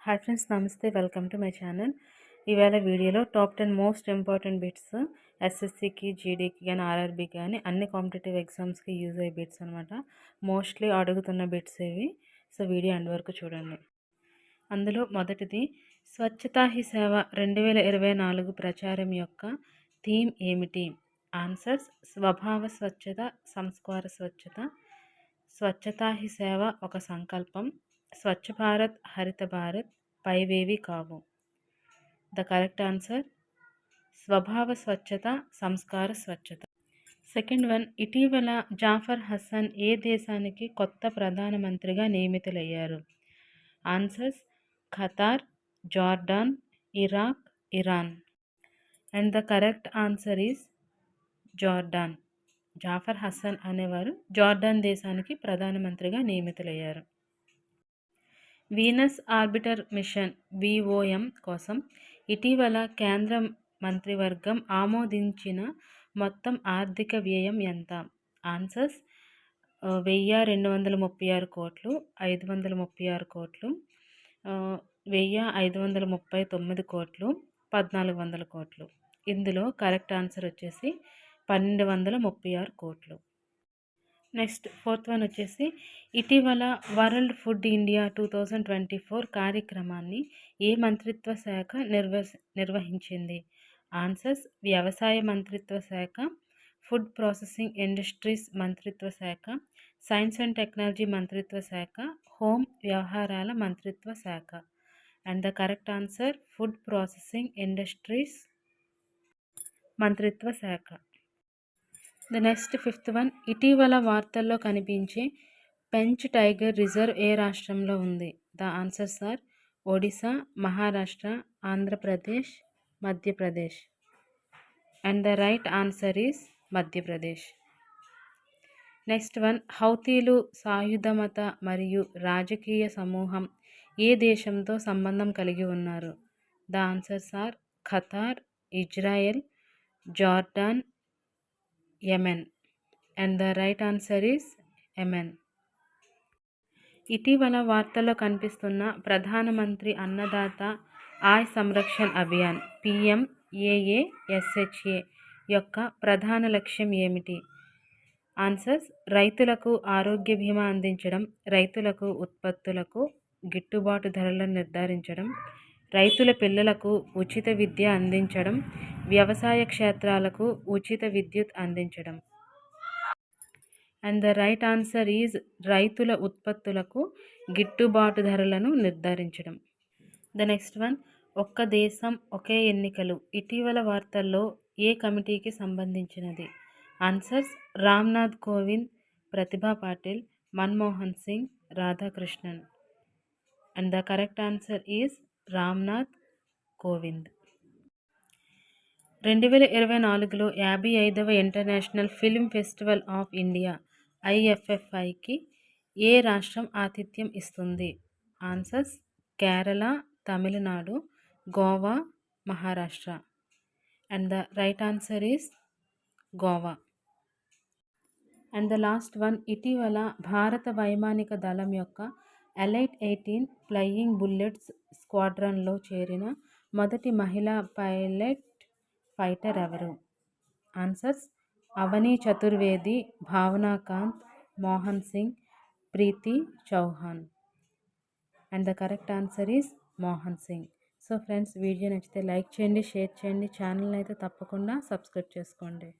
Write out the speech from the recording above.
Hi friends, నమస్తే. Welcome to my channel. ఇవాళ వీడియోలో టాప్ 10 మోస్ట్ ఇంపార్టెంట్ బిట్స్ ఎస్ఎస్సికి, జీడీకి కానీ, ఆర్ఆర్బీకి కానీ అన్ని కాంపిటేటివ్ ఎగ్జామ్స్కి యూజ్ అయ్యే బిట్స్ అనమాట. మోస్ట్లీ అడుగుతున్న బిట్స్ ఇవి. సో వీడియో ఎండ్ వరకు చూడండి. అందులో మొదటిది, స్వచ్ఛతా హీ సేవ 2024 ప్రచారం యొక్క థీమ్ ఏమిటి? ఆన్సర్స్: స్వభావ స్వచ్ఛత, సంస్కార స్వచ్ఛత. స్వచ్ఛతా హీ సేవ ఒక సంకల్పం. స్వచ్ఛ భారత్, హరిత భారత్, పైవేవి కావు. ద కరెక్ట్ ఆన్సర్ స్వభావ స్వచ్ఛత, సంస్కార స్వచ్ఛత. సెకండ్ వన్, ఇటీవల జాఫర్ హసన్ ఏ దేశానికి కొత్త ప్రధానమంత్రిగా నియమితులయ్యారు? Answers: Qatar, Jordan, Iraq, Iran. And the correct answer is Jordan. Jafar Hassan అనేవారు జార్డాన్ దేశానికి ప్రధానమంత్రిగా నియమితులయ్యారు. వీనస్ ఆర్బిటర్ మిషన్ VOM కోసం ఇటీవల కేంద్ర మంత్రివర్గం ఆమోదించిన మొత్తం ఆర్థిక వ్యయం ఎంత? ఆన్సర్స్: 1236 కోట్లు, 536 కోట్లు, 1539 కోట్లు, 1400 కోట్లు. ఇందులో కరెక్ట్ ఆన్సర్ వచ్చేసి 1236 కోట్లు. నెక్స్ట్ ఫోర్త్ వన్ వచ్చేసి, ఇటీవల వరల్డ్ ఫుడ్ ఇండియా 2024 కార్యక్రమాన్ని ఏ మంత్రిత్వ శాఖ నిర్వహించింది? ఆన్సర్స్: వ్యవసాయ మంత్రిత్వ శాఖ, ఫుడ్ ప్రాసెసింగ్ ఇండస్ట్రీస్ మంత్రిత్వ శాఖ, సైన్స్ అండ్ టెక్నాలజీ మంత్రిత్వ శాఖ, హోమ్ వ్యవహారాల మంత్రిత్వ శాఖ. And the correct answer food processing industries మంత్రిత్వ శాఖ. ద నెక్స్ట్ ఫిఫ్త్ వన్, ఇటీవల వార్తల్లో కనిపించే పెంచ్ టైగర్ రిజర్వ్ ఏ రాష్ట్రంలో ఉంది? The answers are Odisha, Maharashtra, Andhra Pradesh, Madhya Pradesh. And the right answer is Madhya Pradesh. Next one, హౌతీలు సాయుధమత మరియు రాజకీయ సమూహం ఏ దేశంతో సంబంధం కలిగి ఉన్నారు? The answers are Qatar, Israel, Jordan, Yemen. And the right answer is Yemen. ఇటీవల వార్తల్లో కనిపిస్తున్న ప్రధానమంత్రి అన్నదాత ఆయ్ సంరక్షణ్ అభియాన్ PMAASHA యొక్క ప్రధాన లక్ష్యం ఏమిటి? ఆన్సర్స్: రైతులకు ఆరోగ్య బీమా అందించడం, రైతులకు ఉత్పత్తులకు గిట్టుబాటు ధరలను నిర్ధారించడం, రైతుల పిల్లలకు ఉచిత విద్య అందించడం, వ్యవసాయ క్షేత్రాలకు ఉచిత విద్యుత్ అందించడం. And the right answer is రైతుల ఉత్పత్తులకు గిట్టుబాటు ధరలను నిర్ధారించడం. ద నెక్స్ట్ వన్, ఒక్క దేశం ఒకే ఎన్నికలు ఇటీవల వార్తల్లో ఏ కమిటీకి సంబంధించినది? Answers: Ramnath Kovind, Pratibha Patil, Manmohan Singh, Radhakrishnan. And the correct answer is Ramnath Kovind. 2024లో 55వ international film festival of India IFFIకి ఏ రాష్ట్రం ఆతిథ్యం ఇస్తుంది? Answers: Kerala, Tamil Nadu, Goa, Maharashtra. And the right answer is Goa. And the last one, ఇటీవల భారత వైమానిక దళం యొక్క ఎలైట్ 18 ఫ్లయింగ్ బుల్లెట్స్ స్క్వాడ్రన్లో చేరిన మొదటి మహిళా ఫైటర్ ఎవరు? Answers: Avani Chaturvedi, Bhawana Kanth, Mohan Singh, Preeti Chauhan. And the correct answer is Mohan Singh. So friends, video నచ్చితే లైక్ చేయండి, షేర్ చేయండి, ఛానల్ని అయితే తప్పకుండా సబ్స్క్రైబ్ చేసుకోండి.